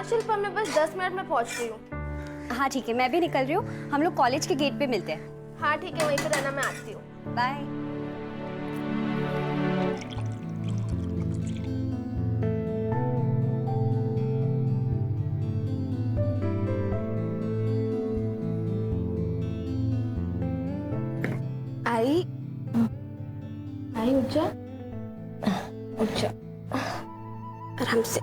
शिल्पा, मैं बस 10 मिनट में पहुंच रही हूँ। हाँ ठीक है, मैं भी निकल रही हूँ। हम लोग कॉलेज के गेट पे मिलते हैं। हाँ ठीक है, वहीं पे रहना, मैं आती हूँ। बाय। आई आई, उठ जा, उठ जा आराम से।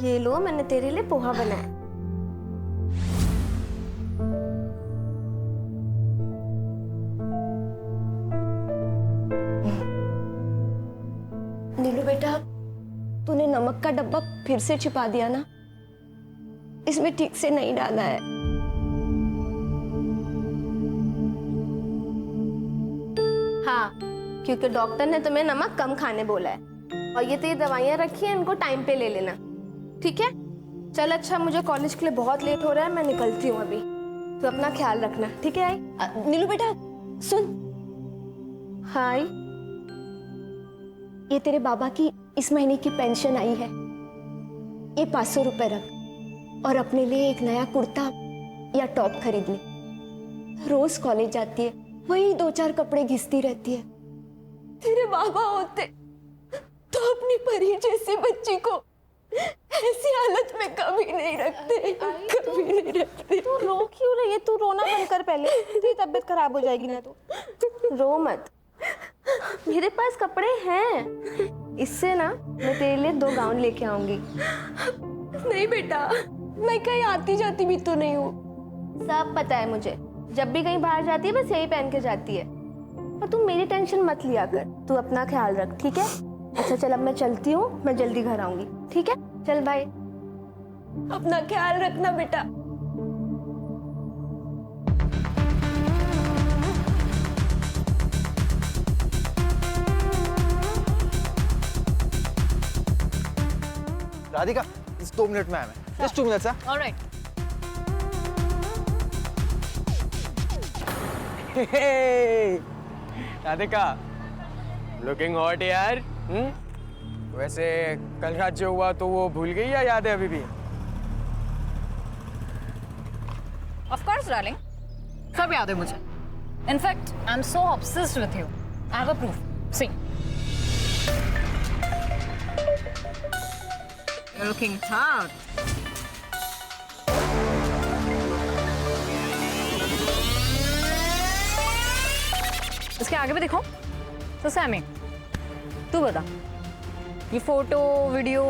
ये लो, मैंने तेरे लिए पोहा बनाया। नीलू बेटा, तूने नमक का डब्बा फिर से छिपा दिया ना, इसमें ठीक से नहीं डाला है। हाँ, क्योंकि डॉक्टर ने तुम्हें नमक कम खाने बोला है, और ये तेरी दवाइयाँ रखी हैं, इनको टाइम पे ले लेना, ठीक है? चल अच्छा, मुझे कॉलेज के लिए बहुत लेट हो रहा है, मैं निकलती हूँ अभी। तो अपना ख्याल रखना, ठीक है? आई नीलू बेटा सुन। हाय, ये तेरे बाबा की इस महीने की पेंशन आई है, ये 500 रुपए रख, और अपने लिए एक नया कुर्ता या टॉप खरीद ले। रोज कॉलेज जाती है, वही 2-4 कपड़े घिसती रहती है। तेरे बाबा होते तो अपनी परी जैसी बच्ची को ऐसी हालत में कभी नहीं रखते, कभी नहीं रखते। तू रो क्यों रही है? तू रोना बंद कर पहले, तेरी तबीयत खराब हो जाएगी ना। तो रो मत, मेरे पास कपड़े हैं, इससे ना मैं तेरे लिए 2 गाउन लेके आऊंगी। नहीं बेटा, मैं कहीं आती जाती भी तो नहीं हूँ। सब पता है मुझे, जब भी कहीं बाहर जाती है बस यही पहन के जाती है। पर तू मेरी टेंशन मत लिया कर, तू अपना ख्याल रख, ठीक है? अच्छा चल, अब मैं चलती हूँ, मैं जल्दी घर आऊंगी, ठीक है? चल बाय। अपना ख्याल रखना बेटा। राधिका, इस 2 मिनट में आया मैं। Just 2 minutes, huh? All right. Hey, Radhika, looking hot यार। वैसे कल रात जो हुआ तो वो भूल गई या याद है अभी भी? Of course, darling. सब याद है मुझे. In fact, I'm so obsessed with you. I have a proof. See. You're looking hot. इसके आगे भी देखो। तो सैमी, तू बता, ये फोटो वीडियो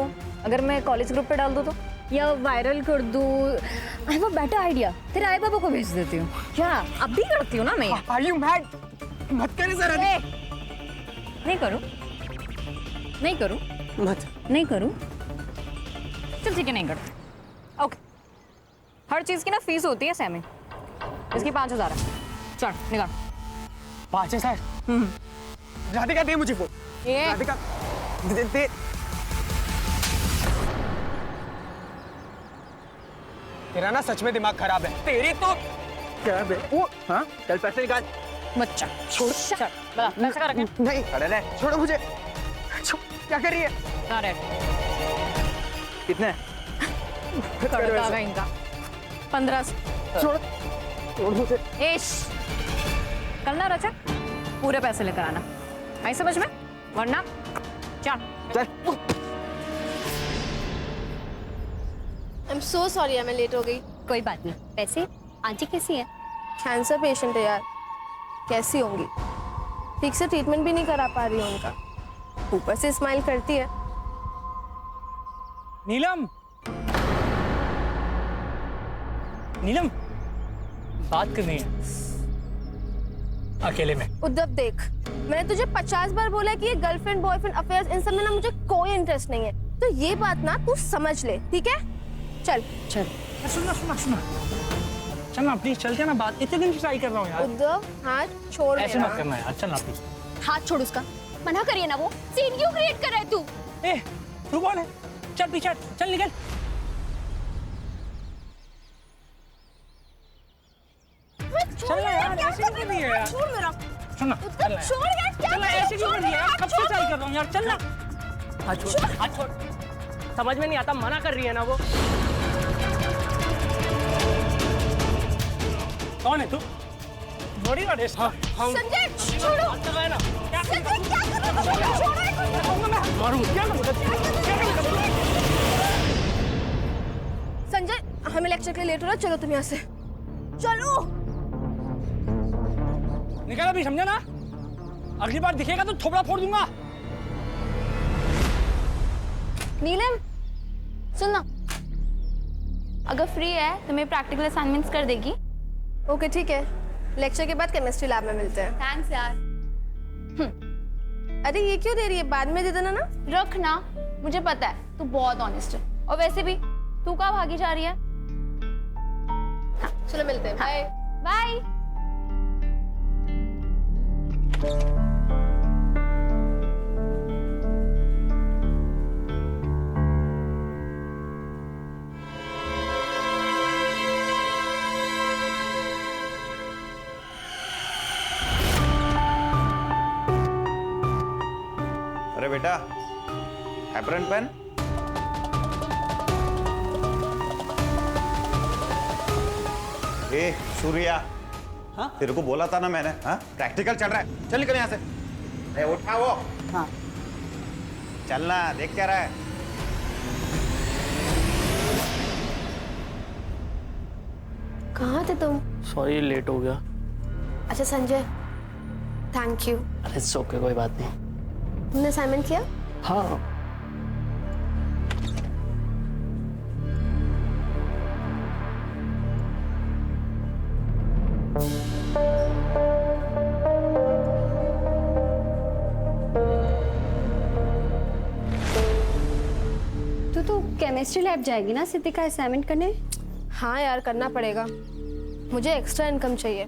अगर मैं कॉलेज ग्रुप पे डाल दूँ तो, या वायरल कर दूँ? I have a better idea, तेरे आई बाबा को भेज देती हूँ। क्या अब भी करती हूँ ना मैं? Are you mad? मत कर जरा। नहीं करूँ, नहीं करूँ, मत। नहीं करूँ। चल ठीक है, नहीं करते। ओके, हर चीज की ना फीस होती है सैमी। इसकी 5000 है। चल निकाल। 5000? राधिका दे मुझे फोन। राधिका दे। तेरा ना सच में दिमाग खराब है। तेरी तो क्या है? वो हाँ, चल पैसे निकाल। बच्चा छोड़, चल बता पैसे का रखें। नहीं, अरे नहीं, छोड़ो मुझे। क्या कर रही है? अरे कितने? कड़का का इनका 1500। छोड़ मुझे। एश, कल ना रचा पूरे पैसे लेकर आना, आई समझ में? वरना चल। I'm so sorry, मैं लेट हो गई। कोई बात नहीं। वैसे आंटी कैसी है? कैंसर पेशेंट है यार, कैसी होंगी? ठीक से ट्रीटमेंट भी नहीं करा पा रही हूँ उनका, ऊपर से स्माइल करती है। नीलम, नीलम, बात करनी है अकेले में। उद्धव देख, मैंने तुझे 50 बार बोला कि ये गर्लफ्रेंड बॉयफ्रेंड अफेयर्स इन सब में ना मुझे कोई इंटरेस्ट नहीं है, तो ये बात ना तू समझ ले, ठीक है? चल चल सुना चल ना प्लीज, चलते हैं ना। बात इतने दिन से ट्राई कर रहा हूँ यार। उद्धव हाथ छोड़ ऐसे मेरा। मत करना यार, चल ना प्लीज। हाथ छोड़ उसका, मना करिए ना। वो सीन क्यों क्रिएट कर रहा है तू? ए तू कौन है? चल पीछे, चल निकल। चल ना यार, ऐसे क्यों कर रही है यार? छोड़ मेरा। सुन ना, चल ना छोड़ यार, क्या चल ना, कर रहे हो? ऐसे क्यों कर रही है यार? कब से ट्राई कर रहा हूँ यार, चल ना। हाथ छोड़, हाथ छोड़। समझ में नहीं आता, मना कर रही है ना वो। कौन है तू? बॉडी गार्ड है इसका? संजय छोड़ो। हाथ लगाए ना। क्या कर संजय क्या कर रहे हो? छोड़ो इसको। मारूंगा, क्या करूँगा? संजय हमें लेक्चर के लिए लेट हो रहा है, चलो तुम यहाँ से चलो। निकल अभी, समझा ना? अगली बार दिखेगा तो थोबड़ा फोड़ दूंगा। नीलम सुनना, अगर फ्री है तो मेरे प्रैक्टिकल असाइनमेंट्स कर देगी? ओके ठीक है, लेक्चर के बाद केमिस्ट्री लैब में मिलते हैं। थैंक्स यार। अरे ये क्यों दे रही है, बाद में दे देना ना। रख ना, मुझे पता है तू बहुत ऑनेस्ट है। और वैसे भी तू कहाँ भागी जा रही है? चलो मिलते हैं, बाय। बाय। अरे बेटा, एप्रन पेन। ए सूर्या, हाँ तेरे को बोला था ना मैंने, हाँ प्रैक्टिकल चल रहा है, चल निकल यहाँ से। ए उठा वो। हाँ चलना, देख क्या रहा है? कहाँ थे तुम? सॉरी लेट हो गया। अच्छा संजय, थैंक यू। अरे इट्स ओके, कोई बात नहीं। तुमने असाइनमेंट किया? हाँ तू केमिस्ट्री लैब जाएगी ना सिद्धि का असाइनमेंट करने? हाँ यार करना पड़ेगा, मुझे एक्स्ट्रा इनकम चाहिए।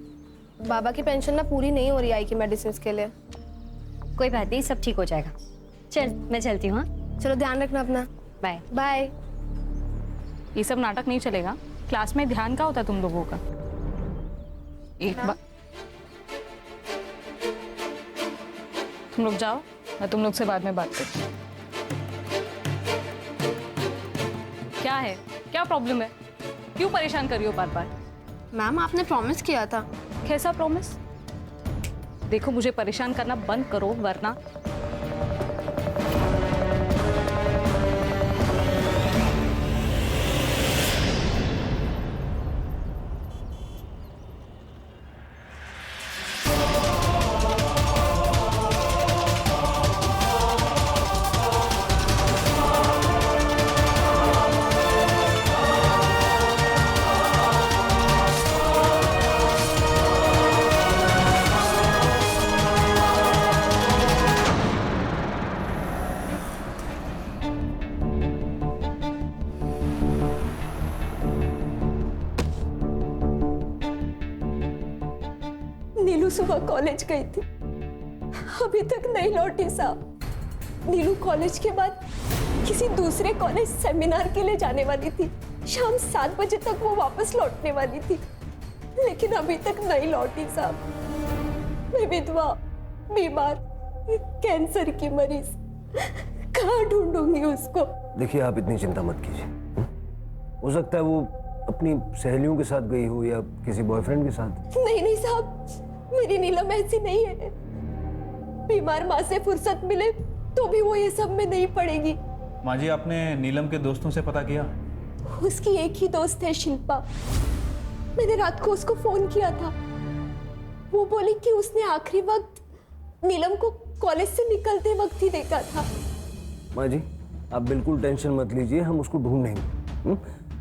बाबा की पेंशन ना पूरी नहीं हो रही आई की मेडिसिन के लिए। कोई बात नहीं, सब ठीक हो जाएगा। चल मैं चलती हूँ। हाँ चलो ध्यान रखना अपना, बाय। बाय। ये सब नाटक नहीं चलेगा। क्लास में ध्यान का होता है तुम लोगों का? एक बार तुम लोग जाओ, मैं तुम लोग से बाद में बात करती हूँ। क्या है, क्या प्रॉब्लम है? क्यों परेशान कर रही हो बार बार? मैम आपने प्रॉमिस किया था। कैसा प्रॉमिस? देखो मुझे परेशान करना बंद करो वरना। नीलू सुबह कॉलेज गई थी, अभी तक नहीं लौटी साहब। नीलू कॉलेज के बाद किसी दूसरे कॉलेज सेमिनार के लिए जाने वाली थी। शाम 7 बजे तक वो वापस लौटने वाली थी, लेकिन अभी तक नहीं लौटी साहब। मैं विधवा, बीमार, कैंसर की मरीज, कहाँ ढूंढूंगी उसको? देखिए आप इतनी चिंता मत कीजिए। हो सकता है वो अपनी सहेलियों के साथ गई हो या किसी बॉयफ्रेंड के साथ। नहीं नहीं साहब, मेरी नीलम ऐसी नहीं है। बीमार माँ से फुर्सत मिले तो भी वो ये सब में नहीं पड़ेगी। माँ जी, आपने नीलम के दोस्तों से पता किया? उसकी एक ही दोस्त है शिल्पा। मैंने रात को उसको फोन किया था, वो बोली कि उसने आखिरी वक्त नीलम को कॉलेज से निकलते वक्त ही देखा था। माँ जी आप बिल्कुल टेंशन मत लीजिए, हम उसको ढूंढेंगे।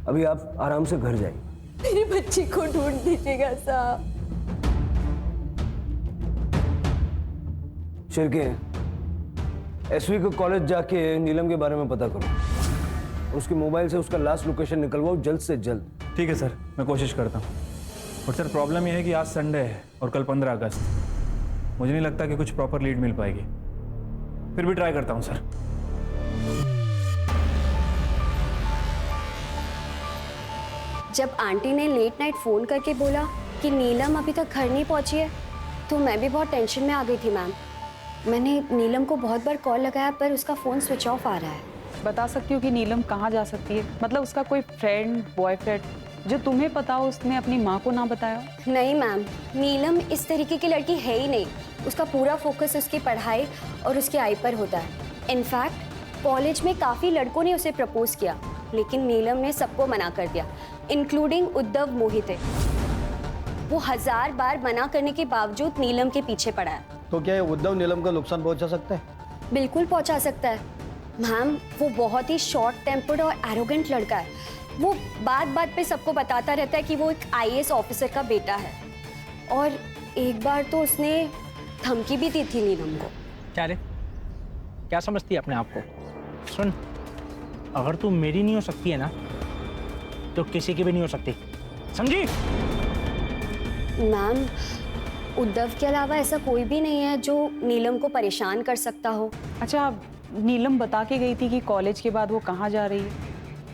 अभी आप आराम से घर जाइए। मेरी बच्ची को ढूंढ दीजिएगा साहब। शिरके, एसवी को कॉलेज जाके नीलम के बारे में पता करो। उसके मोबाइल से उसका लास्ट लोकेशन निकलवाओ जल्द से जल्द। ठीक है सर, मैं कोशिश करता हूँ। और सर प्रॉब्लम यह है कि आज संडे है और कल 15 अगस्त। मुझे नहीं लगता कि कुछ प्रॉपर लीड मिल पाएगी, फिर भी ट्राई करता हूँ सर। जब आंटी ने लेट नाइट फोन करके बोला कि नीलम अभी तक घर नहीं पहुंची है, तो मैं भी बहुत टेंशन में आ गई थी मैम। मैंने नीलम को बहुत बार कॉल लगाया पर उसका फ़ोन स्विच ऑफ आ रहा है। बता सकती हो कि नीलम कहाँ जा सकती है? मतलब उसका कोई फ्रेंड, बॉयफ्रेंड जो तुम्हें पता हो, उसने अपनी माँ को ना बताया हो? नहीं मैम, नीलम इस तरीके की लड़की है ही नहीं। उसका पूरा फोकस उसकी पढ़ाई और उसकी आई पर होता है। इनफैक्ट कॉलेज में काफ़ी लड़कों ने उसे प्रपोज किया, लेकिन नीलम ने सबको मना कर दिया, इंक्लूडिंग उद्धव मोहिते। वो 1000 बार मना करने के बावजूद नीलम के पीछे पड़ा है। तो क्या ये उद्धव नीलम का नुकसान पहुंचा सकता है? बिल्कुल पहुंचा सकता है मैम। वो बहुत ही शॉर्ट टेम्पर्ड और एरोगेंट लड़का है। वो बात बात पे सबको बताता रहता है कि वो एक IAS ऑफिसर का बेटा है, और एक बार तो उसने धमकी भी दी थी नीलम को। क्या रे, क्या समझती है अपने आप को? सुन, अगर तू मेरी नहीं हो सकती है ना, तो किसी की भी नहीं हो सकती, समझी? मैम, उद्धव के अलावा ऐसा कोई भी नहीं है जो नीलम को परेशान कर सकता हो। अच्छा, नीलम बता के गई थी कि कॉलेज के बाद वो कहाँ जा रही है?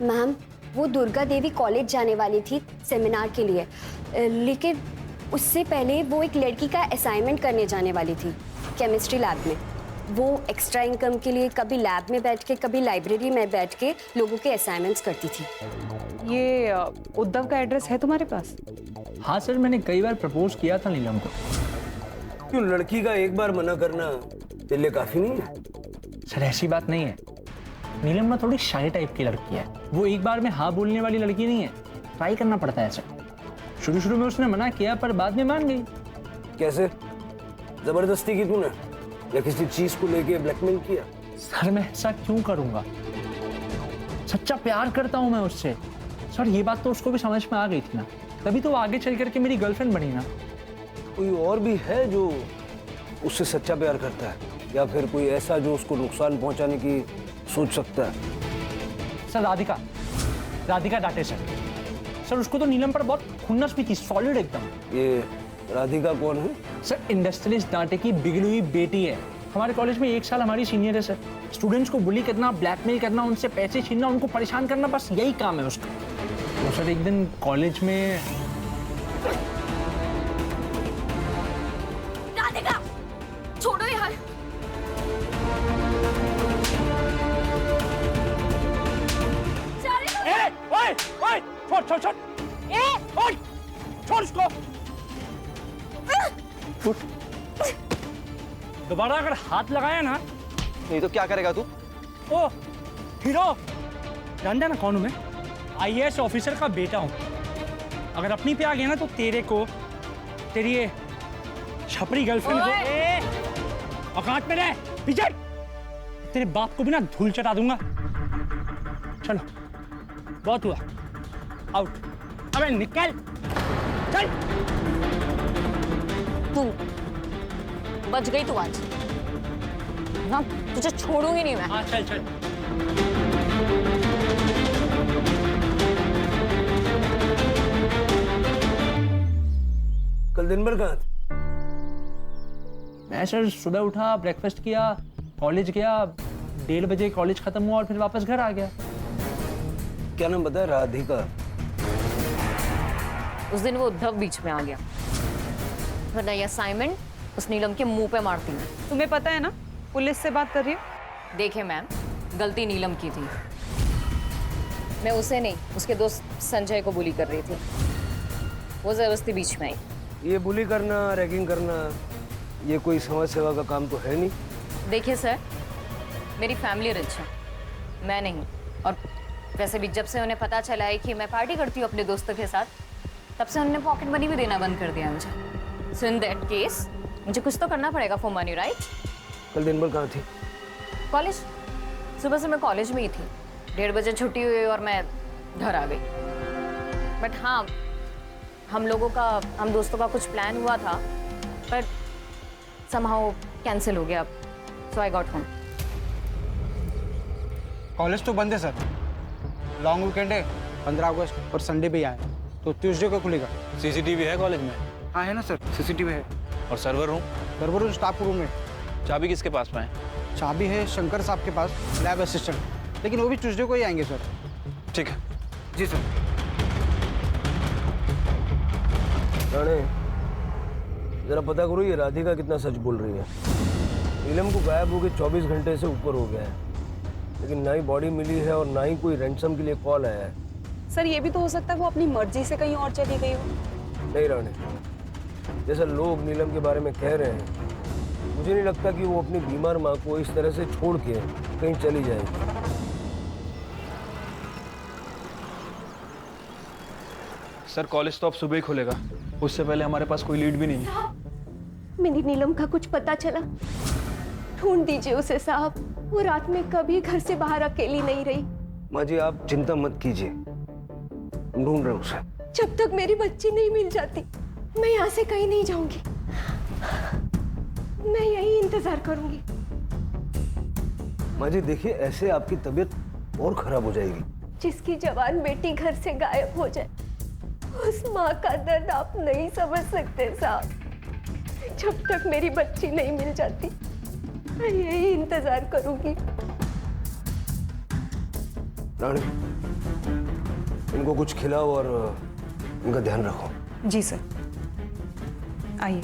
मैम, वो दुर्गा देवी कॉलेज जाने वाली थी सेमिनार के लिए, लेकिन उससे पहले वो एक लड़की का असाइनमेंट करने जाने वाली थी केमिस्ट्री लैब में। वो एक्स्ट्रा इनकम के लिए कभी लैब में बैठ के, कभी लाइब्रेरी में बैठ के लोगों के असाइनमेंट्स करती थी। ये उद्धव का एड्रेस है तुम्हारे पास? हाँ सर, मैंने कई बार प्रपोज किया था नीलम को। क्यों, लड़की का एक बार मना करना तेरे लिए काफी नहीं है? सर ऐसी बात नहीं है, नीलम ना थोड़ी शाय टाइप की लड़की है। वो एक बार में हाँ बोलने वाली लड़की नहीं है, ट्राई करना पड़ता है सर। शुरू शुरू में उसने मना किया पर बाद में मान गई। कैसे? जबरदस्ती की तूने या किसी चीज को लेके ब्लैकमेल किया? सर मैं ऐसा क्यों करूंगा, सच्चा प्यार करता हूं मैं उससे। सर ये बात तो उसको भी समझ में आ गई थी ना, तभी तो वो आगे चल करके मेरी गर्लफ्रेंड बनी ना। कोई और भी है जो उससे सच्चा प्यार करता है, या फिर कोई ऐसा जो उसको नुकसान पहुंचाने की सोच सकता है? सर राधिका डांटे सर उसको तो नीलम पर बहुत खुन्नस भी थी, सॉलिड एकदम। ये राधिका कौन है? सर इंडस्ट्रियलिस्ट डांटे की बिगड़ी हुई बेटी है। हमारे कॉलेज में 1 साल हमारी सीनियर है सर। स्टूडेंट्स को बुली करना, ब्लैकमेल करना, उनसे पैसे छीनना, उनको परेशान करना, बस यही काम है उसका। तो सर एक दिन कॉलेज में राधिका, छोड़ो यार। ओए, छोड़ छोड़ उसको। दोबारा अगर हाथ लगाया ना, नहीं तो क्या करेगा तू? ओ हीरो, जानता ना कौन हूं मैं? IAS ऑफिसर का बेटा हूं। अगर अपनी पे आ गया ना तो तेरे को, तेरी ये छपरी गर्लफ्रेंड को औकात में रह, पीछे तेरे बाप को भी ना धूल चटा दूंगा। चलो बहुत हुआ, आउट। अबे निकल, चल। तू बच गई तू आज ना, तुझे छोड़ूंगी नहीं मैं। हाँ चल चल। कल दिन भर कहाँ थे? मैं सर सुबह उठा, ब्रेकफास्ट किया, कॉलेज गया, 1:30 बजे कॉलेज खत्म हुआ और फिर वापस घर आ गया। क्या नाम बताया? राधिका। उस दिन वो उद्धव बीच में आ गया, वरना ये असाइनमेंट उस नीलम के मुंह पे मारती है। तुम्हें पता है ना पुलिस से बात कर रही हो? देखिए मैम, गलती नीलम की थी। मैं उसे नहीं, उसके दोस्त संजय को बुली कर रही थी। वो जबरदस्ती बीच में आई। ये बुली करना, रैगिंग करना, ये कोई समाज सेवा का काम तो है नहीं। देखिए सर, मेरी फैमिली रिच है, मैं नहीं। और वैसे भी जब से उन्हें पता चला है कि मैं पार्टी करती हूँ अपने दोस्तों के साथ, तब से उन्होंने पॉकेट मनी भी देना बंद कर दिया मुझे। सो इन दैट केस मुझे कुछ तो करना पड़ेगा फॉर मनी, राइट? कल दिन भर कहाँ थी? कॉलेज। सुबह से मैं कॉलेज में ही थी। 1:30 बजे छुट्टी हुई और मैं घर आ गई। बट हाँ, हम दोस्तों का कुछ प्लान हुआ था, पर समहाउ कैंसिल हो गया। सो आई गॉट होम। कॉलेज तो बंद है सर, लॉन्ग वीकेंड है, 15 अगस्त और संडे भी आए, तो ट्यूसडे को खुलेगा। CCTV है कॉलेज में? हाँ है ना सर, CCTV है। और server room? Server room staff room में। चाबी किसके पास में है? चाबी है शंकर साहब के पास, लैब असिस्टेंट, लेकिन वो भी ट्यूसडे को ही आएंगे सर। ठीक है। जी सर। राणे, जरा पता करो ये राधिका कितना सच बोल रही है। नीलम को गायब होके 24 घंटे से ऊपर हो गया है, लेकिन ना ही बॉडी मिली है और ना ही कोई रैंसम के लिए कॉल आया है। सर ये भी तो हो सकता है वो अपनी मर्जी से कहीं और चली गई हो। नहीं रानी, जैसा लोग नीलम के बारे में कह रहे हैं, मुझे नहीं लगता कि वो अपनी बीमार माँ को इस तरह से छोड़ के कहीं चली जाएगी। सर कॉलेज तो अब सुबह ही खुलेगा, उससे पहले हमारे पास कोई लीड भी नहीं है। मेरी नीलम का कुछ पता चला? ढूंढ दीजिए उसे साहब। वो रात में कभी घर से बाहर अकेली नहीं रही। माँ जी आप चिंता मत कीजिए, हम ढूंढ रहे हैं उसे। जब तक मेरी बच्ची नहीं मिल जाती मैं यहाँ से कहीं नहीं जाऊंगी। मैं यही इंतजार करूंगी। माँ जी देखिए, ऐसे आपकी तबीयत और खराब हो जाएगी। जिसकी जवान बेटी घर से गायब हो जाए, उस माँ का दर्द आप नहीं समझ सकते साहब। जब तक मेरी बच्ची नहीं मिल जाती मैं यही इंतजार करूंगी। रानी, इनको कुछ खिलाओ और इनका ध्यान रखो। जी सर, आइए।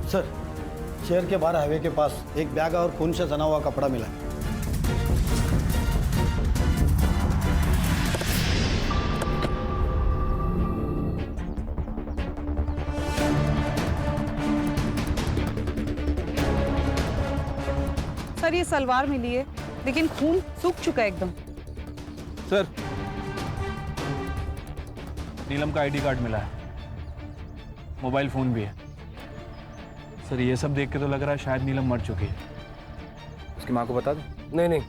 सर, शहर के बाहर हाईवे के पास एक बैग और खून से सना हुआ कपड़ा मिला है। सर ये सलवार मिली है, लेकिन खून सूख चुका है एकदम। सर नीलम का आईडी कार्ड मिला है, मोबाइल फोन भी है। सर ये सब देख के तो लग रहा है शायद नीलम मर चुकी है। उसकी माँ को बता दो? नहीं नहीं,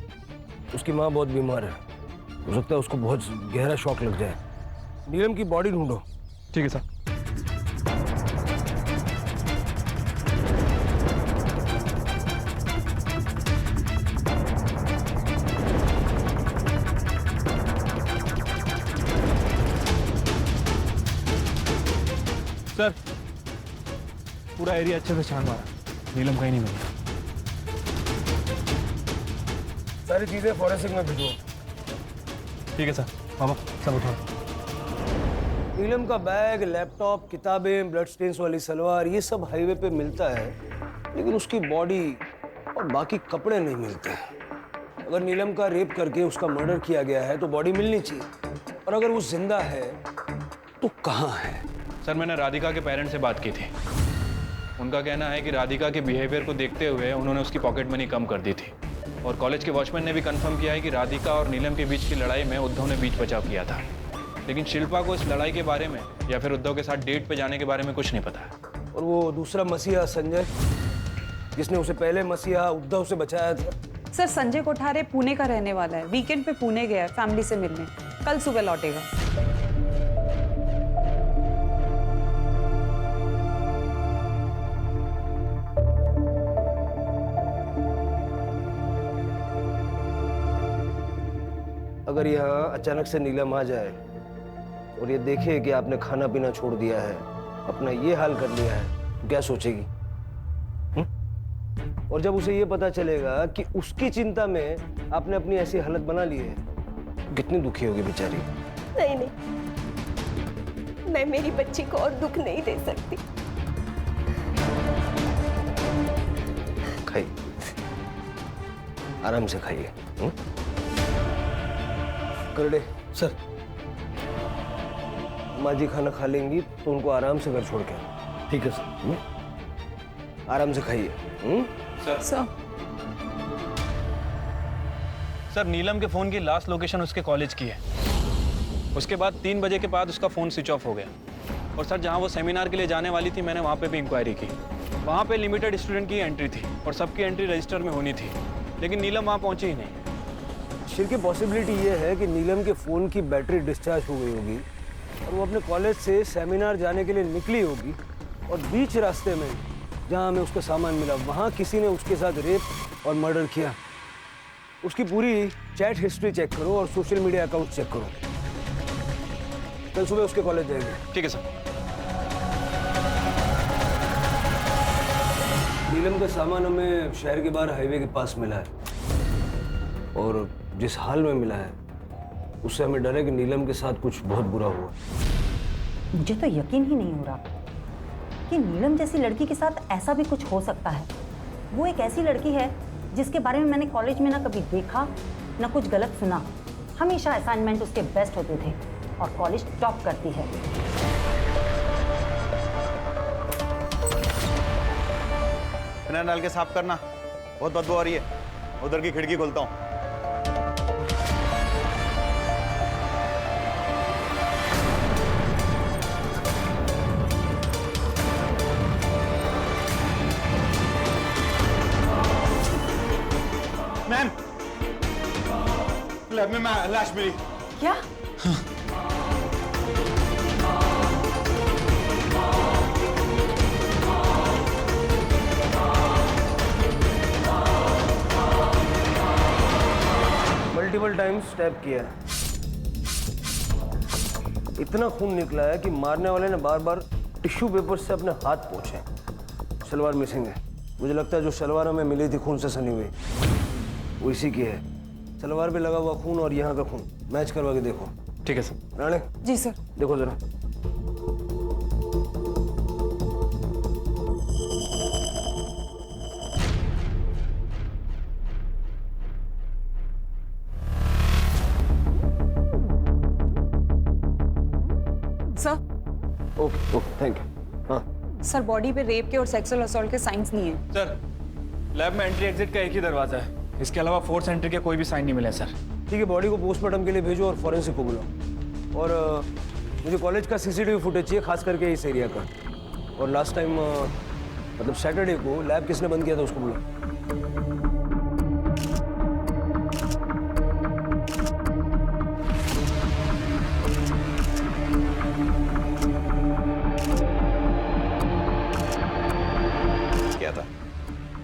उसकी माँ बहुत बीमार है, हो सकता है उसको बहुत गहरा शॉक लग जाए। नीलम की बॉडी ढूंढो। ठीक है सर। सर पूरा एरिया अच्छे से छान मारा, नीलम कहीं नहीं मिली। सारी चीजें फॉरेंसिक में भिजो। ठीक है सर। बाबा सब उठाओ। नीलम का बैग, लैपटॉप, किताबें, ब्लड स्टेन्स वाली सलवार, ये सब हाईवे पे मिलता है, लेकिन उसकी बॉडी और बाकी कपड़े नहीं मिलते। अगर नीलम का रेप करके उसका मर्डर किया गया है तो बॉडी मिलनी चाहिए, और अगर वो जिंदा है तो कहाँ है? सर मैंने राधिका के पेरेंट्स से बात की थी। उनका कहना है कि राधिका के बिहेवियर को देखते हुए उन्होंने उसकी पॉकेट मनी कम कर दी थी, और कॉलेज के वॉचमैन ने भी कंफर्म किया है कि राधिका और नीलम के बीच की लड़ाई में उद्धव ने बीच बचाव किया था। लेकिन शिल्पा को इस लड़ाई के बारे में या फिर उद्धव के साथ डेट पे जाने के बारे में कुछ नहीं पता है। और वो दूसरा मसीहा संजय, जिसने उसे पहले मसीहा उद्धव से बचाया था? सर संजय कोठारे पुणे का रहने वाला है, वीकेंड पे पुणे गया है फैमिली से मिलने, कल सुबह लौटेगा। अगर यहाँ अचानक से नीलम आ जाए और ये देखे कि आपने खाना पीना छोड़ दिया है, अपना ये हाल कर लिया है, तो क्या सोचेगी? और जब उसे ये पता चलेगा कि उसकी चिंता में आपने अपनी ऐसी हालत बना ली है, कितनी दुखी होगी बेचारी। नहीं नहीं, मैं मेरी बच्ची को और दुख नहीं दे सकती। खाइए, आराम से खाइए। करडे सर, माँ जी खाना खा लेंगी तो उनको आराम से घर छोड़ के। ठीक है सर। आराम से खाइए। सर नीलम के फोन की लास्ट लोकेशन उसके कॉलेज की है। उसके बाद 3 बजे के बाद उसका फोन स्विच ऑफ हो गया। और सर जहां वो सेमिनार के लिए जाने वाली थी, मैंने वहां पे भी इंक्वायरी की। वहां पे लिमिटेड स्टूडेंट की एंट्री थी और सबकी एंट्री रजिस्टर में होनी थी, लेकिन नीलम वहां पहुंची ही नहीं। शिर की पॉसिबिलिटी ये है कि नीलम के फ़ोन की बैटरी डिस्चार्ज हो गई होगी और वो अपने कॉलेज से सेमिनार जाने के लिए निकली होगी, और बीच रास्ते में जहाँ हमें उसका सामान मिला वहाँ किसी ने उसके साथ रेप और मर्डर किया। उसकी पूरी चैट हिस्ट्री चेक करो और सोशल मीडिया अकाउंट चेक करो। कल सुबह उसके कॉलेज जाएंगे। ठीक है सर। नीलम का सामान हमें शहर के बाहर हाईवे के पास मिला है, और जिस हाल में मिला है उससे हमें डर है कि नीलम के साथ कुछ बहुत बुरा हुआ। मुझे तो यकीन ही नहीं हो रहा कि नीलम जैसी लड़की के साथ ऐसा भी कुछ हो सकता है। वो एक ऐसी लड़की है जिसके बारे में मैंने कॉलेज में ना कभी देखा ना कुछ गलत सुना। हमेशा असाइनमेंट उसके बेस्ट होते थे और कॉलेज टॉप करती है। फिनाइल डाल के साफ करना, बहुत बदबू आ रही है। उधर की खिड़की खोलता हूँ। मैम, लैब में लाश मिली। क्या? मल्टीपल टाइम्स स्टैब किया है। इतना खून निकला है कि मारने वाले ने बार बार टिश्यू पेपर से अपने हाथ पोंछे। सलवार मिसिंग है। मुझे लगता है जो सलवार हमें मिली थी खून से सनी हुई, वो इसी की है। सलवार पे लगा हुआ खून और यहाँ का खून मैच करवा के देखो। ठीक है सर। राणे। जी सर। देखो जरा। Sir. Okay okay, thank you. हाँ सर, बॉडी पे रेप के और सेक्सुअल असॉल्ट के साइंस नहीं है। सर, लैब में एंट्री एग्जिट का एक ही दरवाजा है। इसके अलावा फोर्स एंट्री के कोई भी साइन नहीं मिले सर। ठीक है, बॉडी को पोस्टमार्टम के लिए भेजो और फॉरेंसिक को बुलाओ। और मुझे कॉलेज का सीसीटीवी फुटेज चाहिए, खास करके इस एरिया का। और लास्ट टाइम मतलब सैटरडे को लैब किसने बंद किया था उसको बुलाओ। क्या था?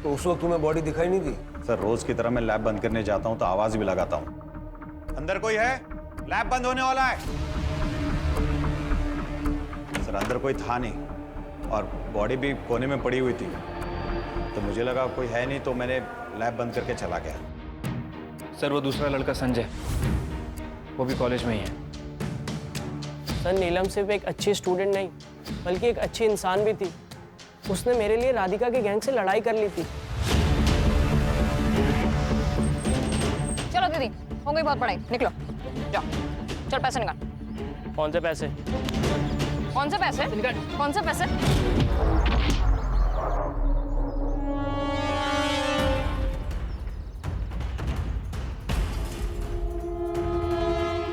तो उस वक्त तुम्हें बॉडी दिखाई नहीं दी? सर, रोज की तरह मैं लैब बंद करने जाता हूँ तो आवाज भी लगाता हूँ, अंदर कोई है, लैब बंद होने वाला है। सर, अंदर कोई था नहीं और बॉडी भी कोने में पड़ी हुई थी, तो मुझे लगा कोई है नहीं, तो मैंने लैब बंद करके चला गया। सर, वो दूसरा लड़का संजय, वो भी कॉलेज में ही है। सर, नीलम सिर्फ एक अच्छी स्टूडेंट नहीं बल्कि एक अच्छी इंसान भी थी। उसने मेरे लिए राधिका के गैंग से लड़ाई कर ली थी। चलो दीदी, हो गई बहुत पढ़ाई, निकलो जाओ। चल पैसे निकाल। कौन से पैसे? कौन से पैसे? कौन से पैसे?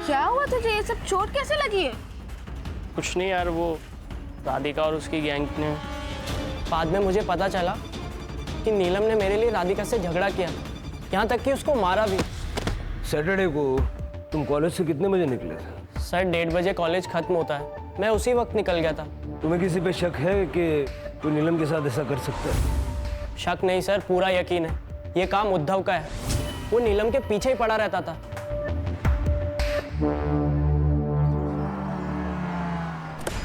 क्या हुआ तुझे? ये सब चोट कैसे लगी है? कुछ नहीं यार, वो राधिका और उसकी गैंग ने, बाद में मुझे पता चला कि नीलम ने मेरे लिए राधिका से झगड़ा किया, यहाँ तक कि उसको मारा भी। सैटरडे को तुम कॉलेज से कितने बजे निकले थे? सर, 1:30 बजे कॉलेज खत्म होता है, मैं उसी वक्त निकल गया था। तुम्हें किसी पे शक है कि कोई नीलम के साथ ऐसा कर सकता है? शक नहीं सर, पूरा यकीन है। ये काम उद्धव का है, वो नीलम के पीछे ही पड़ा रहता था।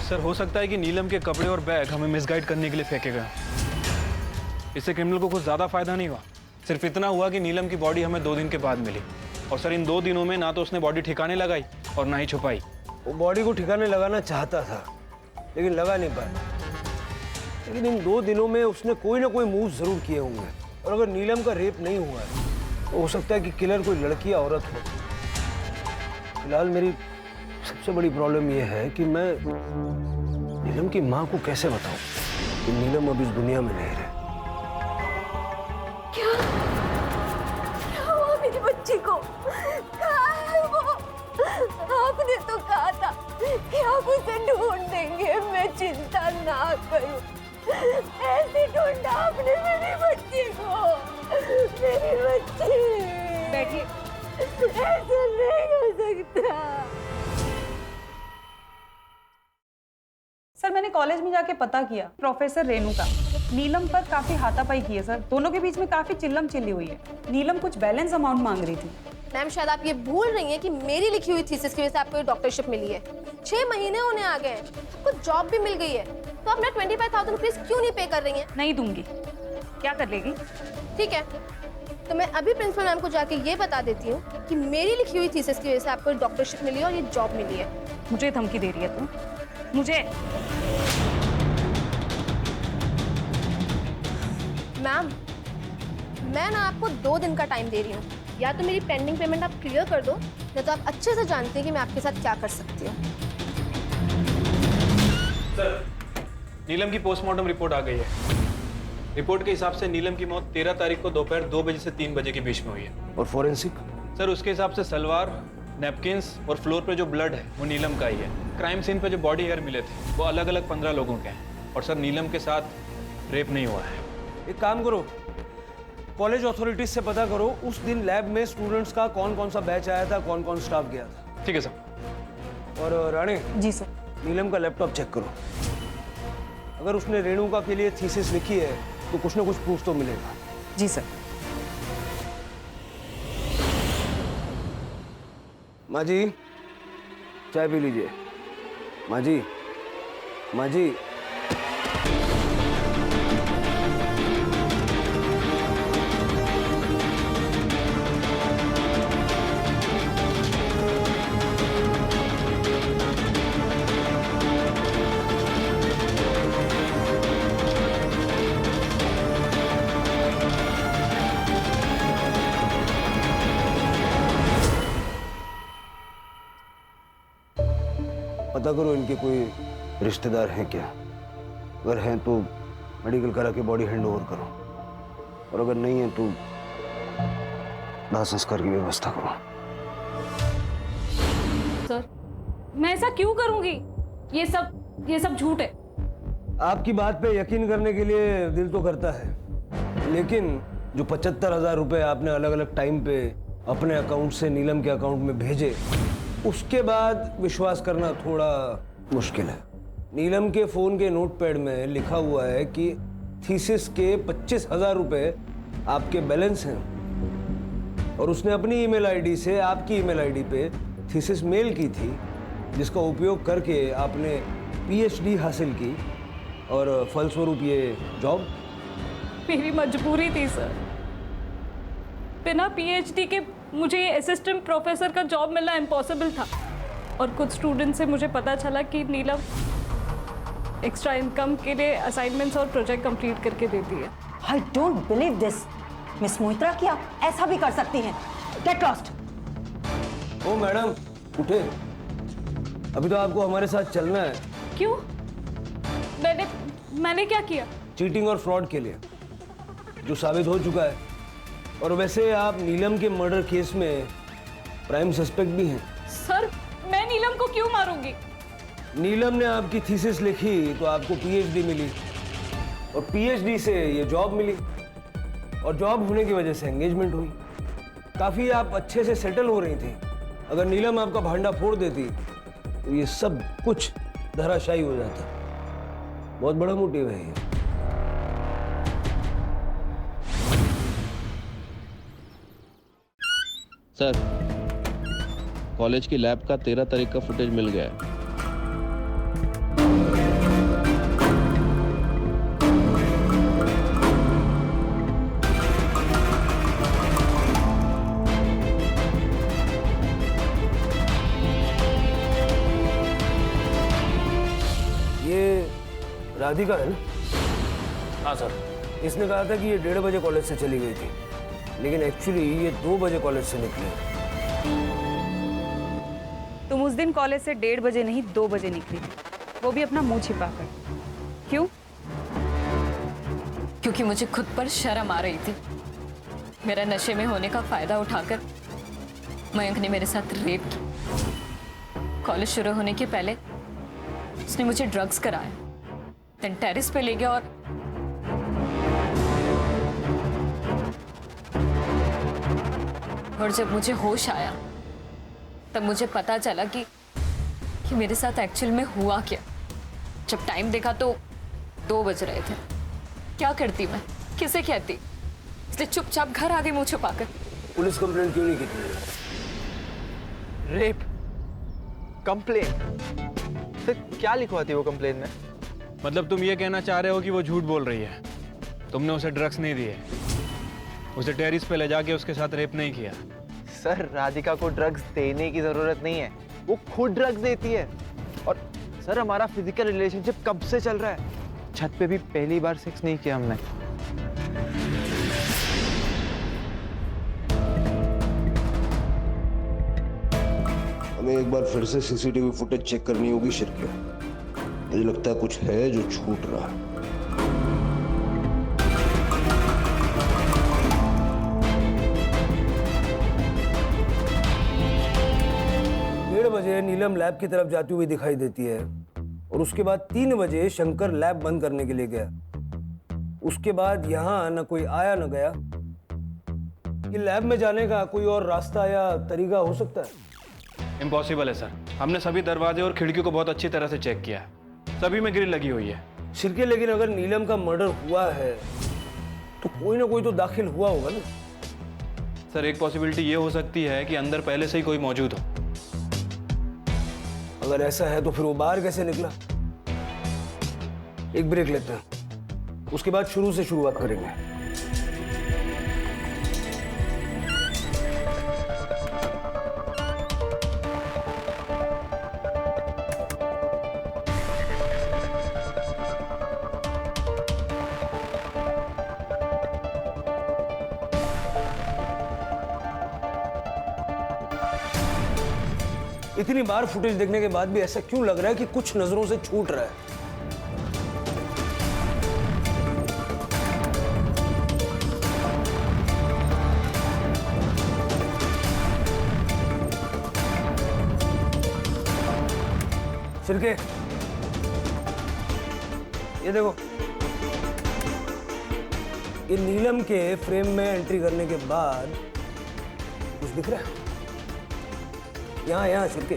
सर, हो सकता है कि नीलम के कपड़े और बैग हमें मिसगाइड करने के लिए फेंके गए। इससे क्रिमिनल को कुछ ज़्यादा फायदा नहीं हुआ, सिर्फ इतना हुआ कि नीलम की बॉडी हमें 2 दिन के बाद मिली। और सर, इन 2 दिनों में ना तो उसने बॉडी ठिकाने लगाई और ना ही छुपाई। वो बॉडी को ठिकाने लगाना चाहता था लेकिन लगा नहीं पाया। लेकिन इन 2 दिनों में उसने कोई ना कोई मूव जरूर किए होंगे। और अगर नीलम का रेप नहीं हुआ है तो हो सकता है कि किलर कोई लड़की या औरत हो। फिलहाल मेरी सबसे बड़ी प्रॉब्लम यह है कि मैं नीलम की माँ को कैसे बताऊं कि नीलम अब इस दुनिया में नहीं रहे। क्या हुआ मेरी बच्ची को? कहाँ है वो? आपने तो कहा था कि आप उसे ढूंढ देंगे, मैं चिंता ना करूं। ऐसे ढूंढा आपने मेरी बच्ची को। मेरी बच्ची, बैठिए। ऐसे नहीं हो सकता। सर, मैंने कॉलेज में जाके पता किया, प्रोफेसर रेणु का नीलम पर काफी हाथापाई की है सर। दोनों के बीच में काफी चिल्लम चिल्ली हुई है। नीलम कुछ बैलेंस अमाउंट मांग रही थी। मैम, शायद आप ये भूल रही हैं कि मेरी लिखी हुई थीसिस की वजह से आपको ये डॉक्टरशिप मिली है। 6 महीने होने आ गए हैं, आपको जॉब भी मिल गई है, तो आप ना 25,000 रुपीज क्यों नहीं पे कर रही हैं? नहीं दूंगी। क्या कर लेगी? ठीक है, तो मैं अभी प्रिंसिपल मैम को जाके ये बता देती हूँ कि मेरी लिखी हुई थीसिस की वजह से आपको डॉक्टरशिप मिली है और ये जॉब मिली है। मुझे धमकी दे रही है तुम? मुझे? मैम, मैं ना आपको 2 दिन का टाइम दे रही हूँ, या तो मेरी पेंडिंग पेमेंट आप क्लियर कर दो, या तो आप अच्छे से जानते हैं कि मैं आपके साथ क्या कर सकती हूँ। सर, नीलम की पोस्टमार्टम रिपोर्ट आ गई है। रिपोर्ट के हिसाब से नीलम की मौत 13 तारीख को दोपहर 2 बजे से 3 बजे के बीच में हुई है। और फॉरेंसिक? सर, उसके हिसाब से सलवार, नैपकिन्स और फ्लोर पे जो ब्लड है वो नीलम का ही है। क्राइम सीन पे जो बॉडी हेयर मिले थे वो अलग अलग 15 लोगों के हैं। और सर, नीलम के साथ रेप नहीं हुआ है। एक काम करो, कॉलेज अथॉरिटीज से पता करो उस दिन लैब में स्टूडेंट्स का कौन कौन सा बैच आया था, कौन कौन स्टाफ गया था। ठीक है सर। और राणे? जी सर। नीलम का लैपटॉप चेक करो, अगर उसने रेणुका के लिए थीसिस लिखी है तो कुछ ना कुछ प्रूफ तो मिलेगा। जी सर। माँ जी, चाय पी लीजिए। माँ जी, माँ जी। पता करो इनके कोई रिश्तेदार हैं क्या, अगर हैं तो मेडिकल करा के बॉडी हैंड ओवर करो, और अगर नहीं है तो दाह संस्कार की व्यवस्था करो। सर, मैं ऐसा क्यों करूंगी? ये सब झूठ है। आपकी बात पे यकीन करने के लिए दिल तो करता है, लेकिन जो 75,000 रुपए आपने अलग अलग टाइम पे अपने अकाउंट से नीलम के अकाउंट में भेजे, उसके बाद विश्वास करना थोड़ा मुश्किल है। नीलम के फोन के नोटपैड में लिखा हुआ है कि थीसिस के 25,000 रुपए आपके बैलेंस हैं, और उसने अपनी ईमेल आईडी से आपकी ईमेल आईडी पे थीसिस मेल की थी, जिसका उपयोग करके आपने पीएचडी हासिल की, और फलस्वरूप ये जॉब। मेरी मजबूरी थी सर। बिना पीएचडी के मुझे ये असिस्टेंट प्रोफेसर का जॉब मिलना इम्पॉसिबल था, और कुछ स्टूडेंट से मुझे पता चला कि नीलम एक्स्ट्रा इनकम के लिए असाइनमेंट्स और प्रोजेक्ट कंप्लीट करके देती है। I don't believe this. Miss Moitra, क्या ऐसा भी कर सकती हैं? Get lost. ओ मैडम, उठे, अभी तो आपको हमारे साथ चलना है। क्यों? मैंने क्या किया? चीटिंग और फ्रॉड के लिए, जो साबित हो चुका है। और वैसे आप नीलम के मर्डर केस में प्राइम सस्पेक्ट भी हैं। सर, मैं नीलम को क्यों मारूंगी? नीलम ने आपकी थीसिस लिखी तो आपको पीएचडी मिली, और पीएचडी से ये जॉब मिली, और जॉब होने की वजह से एंगेजमेंट हुई। काफी आप अच्छे से सेटल हो रही थी। अगर नीलम आपका भांडा फोड़ देती तो ये सब कुछ धराशायी हो जाता। बहुत बड़ा मोटिव है ये। सर, कॉलेज की लैब का 13 तारीख का फुटेज मिल गया है। ये राधिका है ना? हाँ सर। इसने कहा था कि ये 1:30 बजे कॉलेज से चली गई थी, लेकिन एक्चुअली ये 2 बजे कॉलेज से निकली। तुम उस दिन कॉलेज से 1:30 बजे नहीं 2 बजे निकली, वो भी अपना मुंह छिपाकर। क्यों? क्योंकि मुझे खुद पर शर्म आ रही थी। मेरा नशे में होने का फायदा उठाकर मयंक ने मेरे साथ रेप की। कॉलेज शुरू होने के पहले उसने मुझे ड्रग्स कराया, देन टेरेस पे ले गया, और जब मुझे होश आया तब मुझे पता चला कि मेरे साथ एक्चुअल में हुआ क्या। जब टाइम देखा तो 2 बज रहे थे। क्या करती मैं, किसे कहती? इसलिए चुपचाप घर आ गई मुंह छुपाकर। पुलिस कंप्लेंट क्यों नहीं की थी? Rape complain? तो क्या लिखवाती है वो कंप्लेन में? मतलब तुम ये कहना चाह रहे हो कि वो झूठ बोल रही है, तुमने उसे ड्रग्स नहीं दिए? उसे टेरिस पे ले जाके उसके साथ रेप नहीं किया। सर राधिका को ड्रग्स देने की जरूरत नहीं है, वो खुद ड्रग्स देती है। और सर हमारा फिजिकल रिलेशनशिप कब से चल रहा है, छत पे भी पहली बार सेक्स नहीं किया हमने। हमें एक बार फिर से सीसीटीवी फुटेज चेक करनी होगी शिरके। मुझे लगता है कुछ है जो छूट रहा है। 1:30 बजे नीलम लैब की तरफ जाती हुई दिखाई देती है और उसके बाद 3 बजे शंकर लैब बंद करने के लिए गया। उसके बाद यहाँ न कोई आया न गया। ये लैब में जाने का कोई और रास्ता या तरीका हो सकता है? इम्पॉसिबल है सर। हमने सभी दरवाजे और खिड़कियों को बहुत अच्छी तरह से चेक किया है, सभी में ग्रिल लगी हुई है। शिरके, लेकिन अगर नीलम का मर्डर हुआ है तो कोई ना कोई तो दाखिल हुआ होगा ना। सर एक पॉसिबिलिटी ये हो सकती है कि अंदर पहले से ही कोई मौजूद हो। अगर ऐसा है तो फिर वो बाहर कैसे निकला? एक ब्रेक लेते हैं, उसके बाद शुरू से शुरुआत करेंगे। इतनी बार फुटेज देखने के बाद भी ऐसा क्यों लग रहा है कि कुछ नजरों से छूट रहा है? शिरके, ये देखो, ये नीलम के फ्रेम में एंट्री करने के बाद कुछ दिख रहा है? यहाँ शिरके।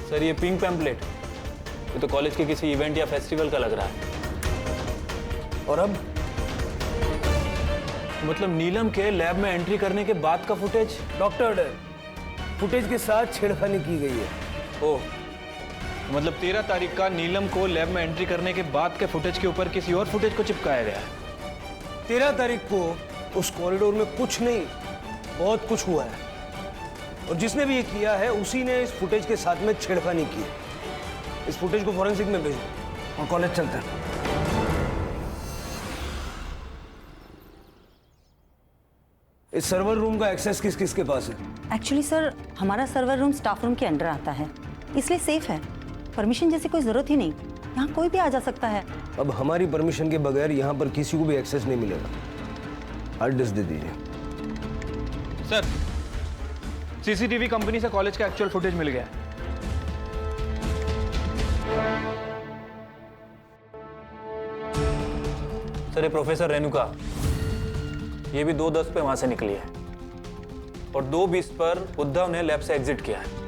सर ये पिंक पैम्पलेट, ये तो कॉलेज के किसी इवेंट या फेस्टिवल का लग रहा है। और अब मतलब नीलम के लैब में एंट्री करने के बाद का फुटेज? डॉक्टर, फुटेज के साथ छेड़खानी की गई है। ओह, मतलब 13 तारीख का नीलम को लैब में एंट्री करने के बाद के फुटेज के ऊपर किसी और फुटेज को चिपकाया गया है। 13 तारीख को उस कॉरिडोर में कुछ नहीं, बहुत कुछ हुआ है, और जिसने भी ये किया है उसी ने इस फुटेज के साथ में छेड़खानी की। इस फुटेज को फॉरेंसिक में भेजो और कॉलेज चलते हैं। इस सर्वर रूम का एक्सेस किस किस के पास है? एक्चुअली सर, हमारा सर्वर रूम स्टाफ रूम के अंडर आता है, इसलिए सेफ है। परमिशन जैसी कोई जरूरत ही नहीं, यहाँ कोई भी आ जा सकता है। अब हमारी परमिशन के बगैर यहाँ पर किसी को भी एक्सेस नहीं मिलेगा। हार्ड डिस्क दे दीजिए। सर सीसीटीवी कंपनी से कॉलेज का एक्चुअल फुटेज मिल गया है। सर ये प्रोफेसर रेणुका, ये भी 2:10 पे वहां से निकली है और 2:20 पर उद्धव ने लैब से एग्जिट किया है।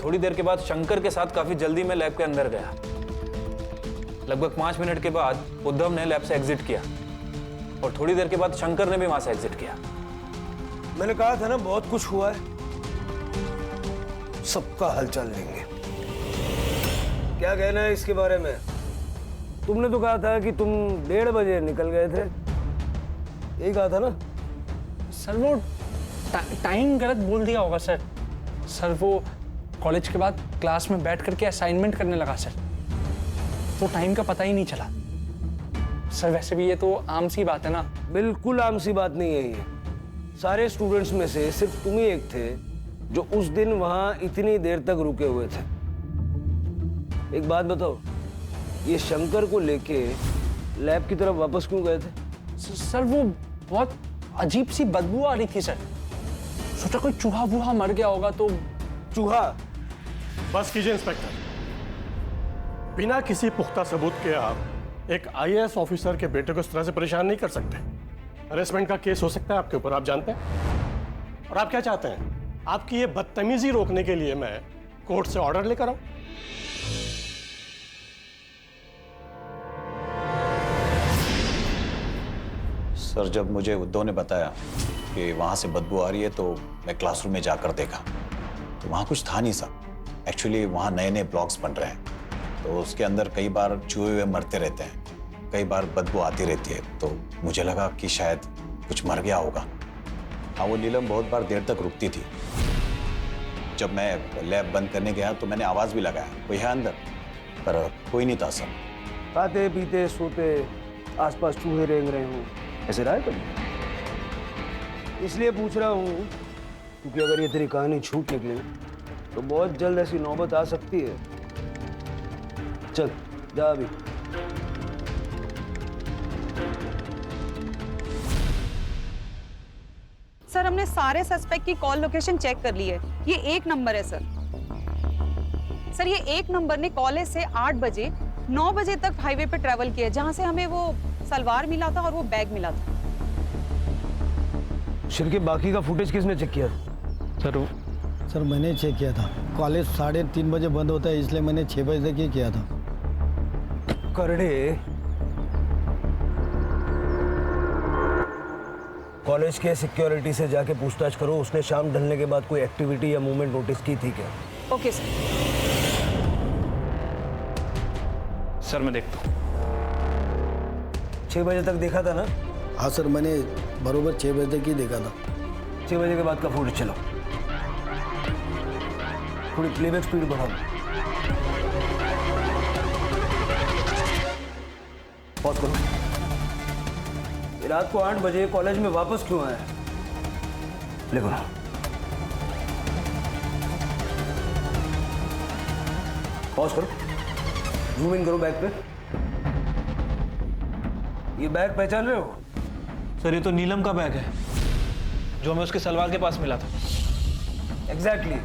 थोड़ी देर के बाद शंकर के साथ काफी जल्दी में लैब के अंदर गया। लगभग 5 मिनट के बाद उद्धव ने लैब से एग्जिट किया और थोड़ी देर के बाद शंकर ने भी वहां से एग्जिट किया। मैंने कहा था ना, बहुत कुछ हुआ है, सबका हालचाल लेंगे। क्या कहना है इसके बारे में? तुमने तो कहा था कि तुम 1:30 बजे निकल गए थे, यही कहा था ना? सर वो टाइम गलत बोल दिया होगा सर। सर वो कॉलेज के बाद क्लास में बैठ करके असाइनमेंट करने लगा सर, तो टाइम का पता ही नहीं चला। सर वैसे भी ये तो आम सी बात है ना। बिल्कुल आम सी बात नहीं है ये। सारे स्टूडेंट्स में से सिर्फ तुम ही एक थे जो उस दिन वहां इतनी देर तक रुके हुए थे। एक बात बताओ, ये शंकर को लेके लैब की तरफ वापस क्यों गए थे? सर वो बहुत अजीब सी बदबू आ रही थी सर, सोचा कोई चूहा वूहा मर गया होगा तो। चूहा? बस कीजिए इंस्पेक्टर, बिना किसी पुख्ता सबूत के आप एक IAS ऑफिसर के बेटे को इस तरह से परेशान नहीं कर सकते। हरेसमेंट का केस हो सकता है आपके ऊपर, आप जानते हैं। और आप क्या चाहते हैं? आपकी ये बदतमीजी रोकने के लिए मैं कोर्ट से ऑर्डर लेकर आऊं? सर जब मुझे उद्धव ने बताया कि वहां से बदबू आ रही है तो मैं क्लासरूम में जाकर देखा तो वहां कुछ था नहीं सर। एक्चुअली वहां नए नए ब्लॉक्स बन रहे हैं तो उसके अंदर कई बार चूहे हुए मरते रहते हैं। कई बार बदबू आती रहती है, तो मुझे लगा कि शायद कुछ मर गया होगा। हाँ, वो नीलम बहुत बार देर तक रुकती थी। जब मैं लैब बंद करने गया तो मैंने आवाज भी लगाया, कोई है अंदर, पर कोई नहीं था सर। खाते पीते सोते आसपास चूहे रेंग रहे हो, ऐसे रहा है कभी? इसलिए पूछ रहा हूँ क्योंकि अगर ये तेरी कहानी झूठ निकले तो बहुत जल्द ऐसी नौबत आ सकती है। चल जा अभी। सर हमने सारे सस्पेक्ट की कॉल लोकेशन चेक कर ली है। ये एक नंबर है सर। सर ये एक नंबर ने कॉलेज से 8 बजे 9 बजे तक हाईवे पे ट्रेवल किया, जहां से हमें वो सलवार मिला था और वो बैग मिला था। शिर के बाकी का फुटेज किसने चेक किया? सर मैंने चेक किया था। कॉलेज 3:30 बजे बंद होता है, इसलिए मैंने 6 बजे तक ही किया था। करड़े, कॉलेज के सिक्योरिटी से जाके पूछताछ करो, उसने शाम ढलने के बाद कोई एक्टिविटी या मूवमेंट नोटिस की थी क्या? Okay sir. सर मैं देखता हूँ। 6 बजे तक देखा था ना? हाँ सर, मैंने बरोबर 6 बजे तक ही देखा था। 6 बजे के बाद का फुटेज चलो, थोड़ी प्लेबैक स्पीड बढ़ाओ। पॉज करो। ये रात को 8 बजे कॉलेज में वापस क्यों आया? लिखो। पॉज करो, जूम इन करो बैग पे। ये बैग पहचान रहे हो? सर ये तो नीलम का बैग है, जो हमें उसके सलवार के पास मिला था। एग्जैक्टली।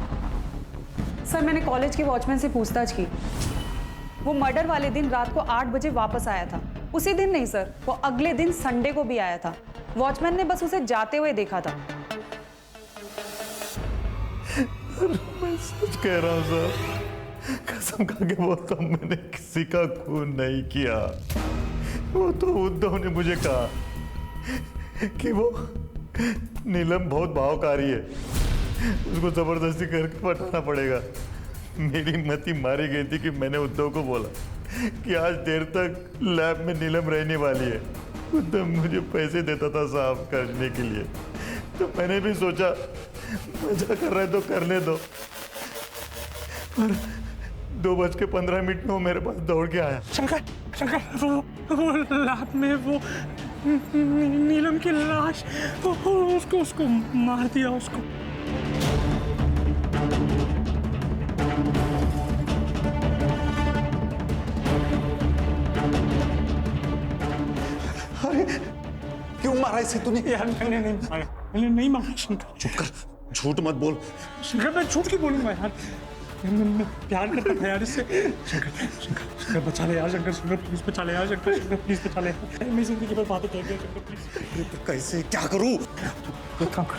सर मैंने कॉलेज के वॉचमैन से पूछताछ की। वो मर्डर वाले दिन रात को 8 बजे वापस आया था। उसी दिन नहीं सर, वो अगले दिन संडे को भी आया था। वॉचमैन ने बस उसे जाते हुए देखा था। मैं सच कह रहा हूँ सर, कसम खा के बोलता हूँ, मैंने किसी का खून नहीं किया। वो तो उद्धव ने मुझे कहा कि वो नीलम बहुत भावकारी है, उसको जबरदस्ती करके पटाना पड़ेगा। मेरी मति मारी गई थी कि मैंने उद्धव को बोला कि आज देर तक लैब में नीलम रहने वाली है। उद्धव मुझे पैसे देता था साफ करने के लिए, तो मैंने भी सोचा मजा कर रहे तो करने दो। पर 2:15 में वो मेरे पास दौड़ के आया। शंकर, वो लैब में वो नीलम की लाश, उसको मार दिया उसको। अरे क्यों मारा इसे तूने? यार मैंने नहीं मारा शंकर। चुप कर, झूठ मत बोल। शंकर मैं झूठ क्यों बोलूंगा यार, मैं प्यार करता था यार इससे। शंकर बचा ले यार, शंकर प्लीज बचा ले यार, शंकर प्लीज बचा ले। मेरी जिंदगी पर बातें कह गया शंकर प्लीज। तो कैसे क्या करूं? एक काम कर,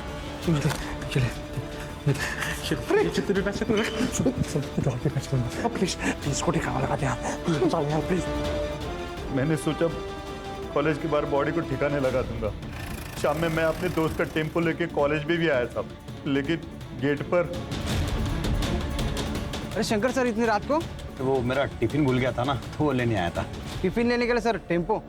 चले जितने भी पैसे प्लीज को ठिकाना लगा दे यार, प्लीज बचा ले यार प्लीज। मैंने सोचा कॉलेज के बाहर बॉडी को ठिकाने लगा दूंगा। शाम में मैं अपने दोस्त का टेम्पो लेके कॉलेज में भी आया था, लेकिन गेट पर। अरे शंकर सर, इतनी रात को? वो मेरा टिफिन भूल गया था ना, तो वो लेने आया था। टिफिन लेने के लिए सर टेम्पो?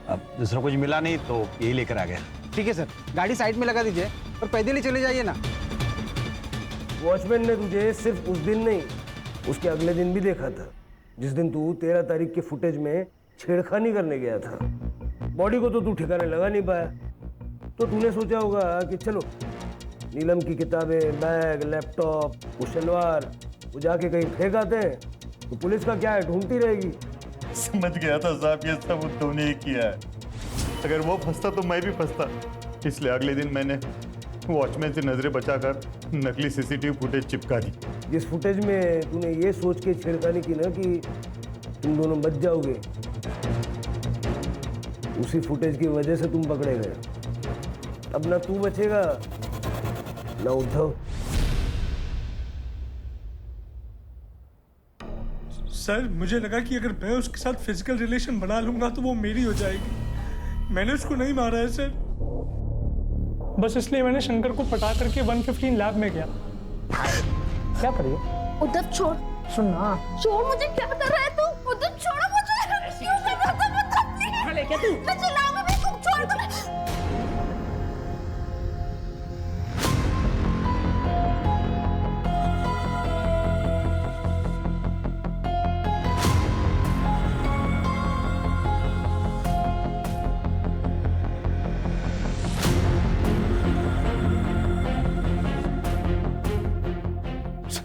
अब दूसरा कुछ मिला नहीं तो यही लेकर आ गया। ठीक है सर, गाड़ी साइड में लगा दीजिए और पैदल ही चले जाइए ना। वॉचमैन ने तुझे सिर्फ उस दिन नहीं, उसके अगले दिन भी देखा था, जिस दिन तू 13 तारीख के फुटेज में छेड़खानी करने गया था। बॉडी को तो तू ठिकाने लगा नहीं पाया, तो तूने सोचा होगा कि चलो नीलम की किताबें, बैग, लैपटॉप, वो सलवार वो जाके कहीं फेंक आते हैं, तो पुलिस का क्या है, ढूंढती रहेगी। समझ गया था साहब, ये सब उद्धव ने ही किया है। अगर वो फंसता तो मैं भी फंसता, इसलिए अगले दिन मैंने वॉचमैन से नजरें बचाकर नकली सीसीटीवी फुटेज चिपका दी। जिस फुटेज में तूने ये सोच के छेड़खानी की ना कि तुम दोनों बच जाओगे, उसी फुटेज की वजह से तुम पकड़े गए। अब ना तू बचेगा ना उद्धव। सर मुझे लगा कि अगर मैं उसके साथ फिजिकल रिलेशन बना लूंगा तो वो मेरी हो जाएगी। मैंने उसको नहीं मारा है सर, बस इसलिए मैंने शंकर को पटा करके 115 लैब में गया। क्या करिए? उद्धव छोड़। सुन ना, छोड़ मुझे, क्या कर रहा है तू? उद्धव छोड़ो मुझे। क्यों कर रहा था? क्या तू? मैं चिल्लाऊंगा भी, तुम छोड़ दो।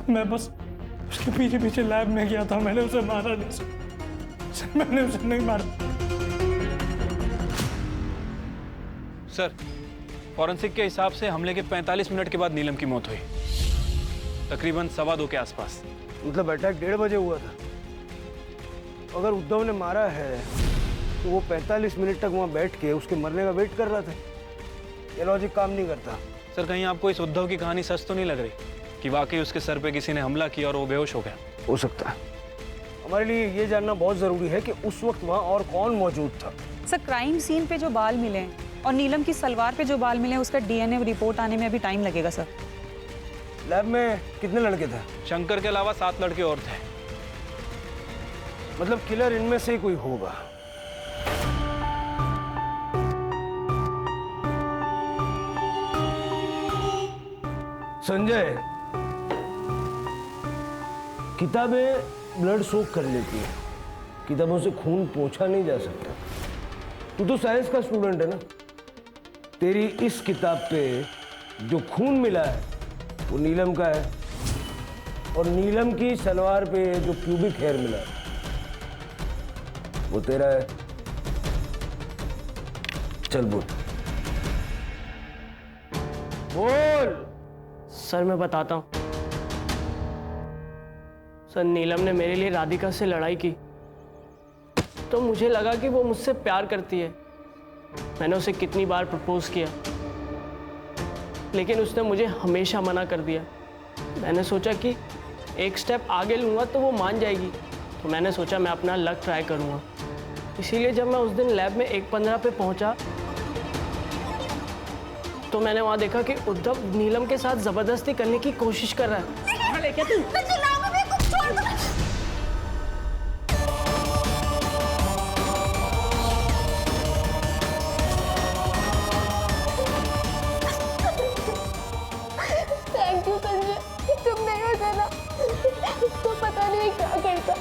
मैं बस उसके पीछे पीछे लैब में गया था, मैंने उसे मारा नहीं सर, मैंने उसे नहीं मारा। सर, फॉरेंसिक के हिसाब से हमले के 45 मिनट के बाद नीलम की मौत हुई, तकरीबन 2:15 के आसपास। मतलब अटैक 1:30 बजे हुआ था। अगर उद्धव ने मारा है तो वो 45 मिनट तक वहाँ बैठ के उसके मरने का वेट कर रहा था। ये लॉजिक काम नहीं करता। सर, कहीं आपको इस उद्धव की कहानी सच तो नहीं लग रही कि वाकई उसके सर पे किसी ने हमला किया और वो बेहोश हो गया? हो सकता है। हमारे लिए ये जानना बहुत ज़रूरी है कि उस वक्त वहाँ और कौन मौजूद था। सर, क्राइम सीन पे जो बाल मिले और नीलम की सलवार पे जो बाल मिले, उसका डीएनए रिपोर्ट आने में अभी टाइम लगेगा सर। लैब में कितने लड़के थे? शंकर के अलावा 7 लड़के और थे। मतलब किलर इनमें से ही कोई होगा। संजय, किताबें ब्लड सोक कर लेती है, किताबों से खून पोंछा नहीं जा सकता। तू तो साइंस का स्टूडेंट है ना। तेरी इस किताब पे जो खून मिला है वो नीलम का है, और नीलम की सलवार पे जो प्यूबिक हेयर मिला है वो तेरा है। चल बोल बोल। सर, मैं बताता हूँ। सर, नीलम ने मेरे लिए राधिका से लड़ाई की तो मुझे लगा कि वो मुझसे प्यार करती है। मैंने उसे कितनी बार प्रपोज किया, लेकिन उसने मुझे हमेशा मना कर दिया। मैंने सोचा कि एक स्टेप आगे लूँगा तो वो मान जाएगी, तो मैंने सोचा मैं अपना लक ट्राई करूँगा। इसीलिए जब मैं उस दिन लैब में 1:15 पे पहुँचा तो मैंने वहाँ देखा कि उद्धव नीलम के साथ जबरदस्ती करने की कोशिश कर रहा है। क्या तू? मैं चिल्लाऊंगा भी, तुम छोड़ दो। थैंक यू संजय, तुम नहीं होते ना तो पता नहीं क्या करता।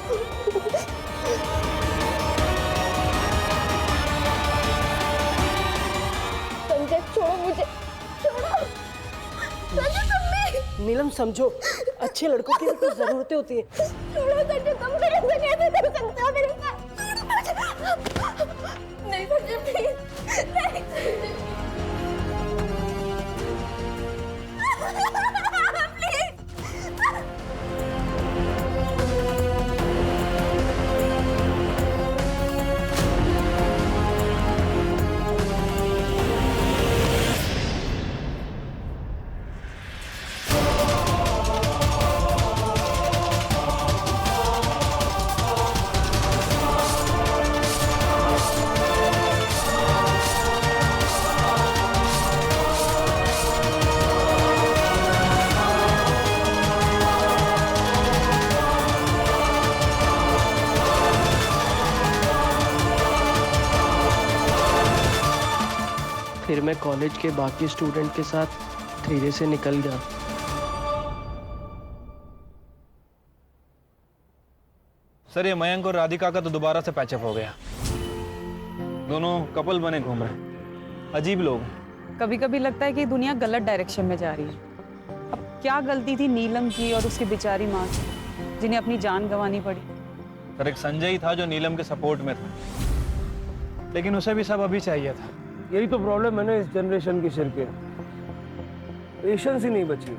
संजय छोड़ो मुझे, छोड़ो। संजय तुम नहीं। नीलम, समझो, अच्छे लड़कों की भी कुछ जरूरतें होती हैं। छोड़ो संजय, तुम मेरे से कैसे कर सकते हो मेरे साथ? नहीं संजय, प्लीज नहीं। फिर मैं कॉलेज के बाकी स्टूडेंट के साथ धीरे से निकल गया। सर, ये मयंक और राधिका का तो दोबारा से पैचअप हो गया। दोनों कपल बने घूम रहे। अजीब लोग। कभी कभी लगता है कि दुनिया गलत डायरेक्शन में जा रही है। अब क्या गलती थी नीलम की और उसकी बेचारी माँ की, जिन्हें अपनी जान गंवानी पड़ी। सर, एक संजय ही था जो नीलम के सपोर्ट में था, लेकिन उसे भी सब अभी चाहिए था। यही तो प्रॉब्लम है ना इस जनरेशन की शिरके, पेशेंस ही नहीं बची।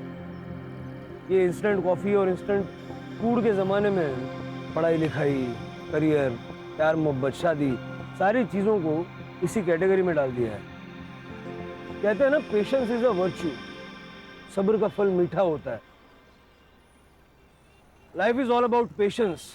ये इंस्टेंट कॉफी और इंस्टेंट फूड के ज़माने में पढ़ाई लिखाई, करियर, प्यार मोहब्बत, शादी, सारी चीज़ों को इसी कैटेगरी में डाल दिया है। कहते हैं ना, पेशेंस इज अ वर्च्यू। सब्र का फल मीठा होता है। Life is all about patience.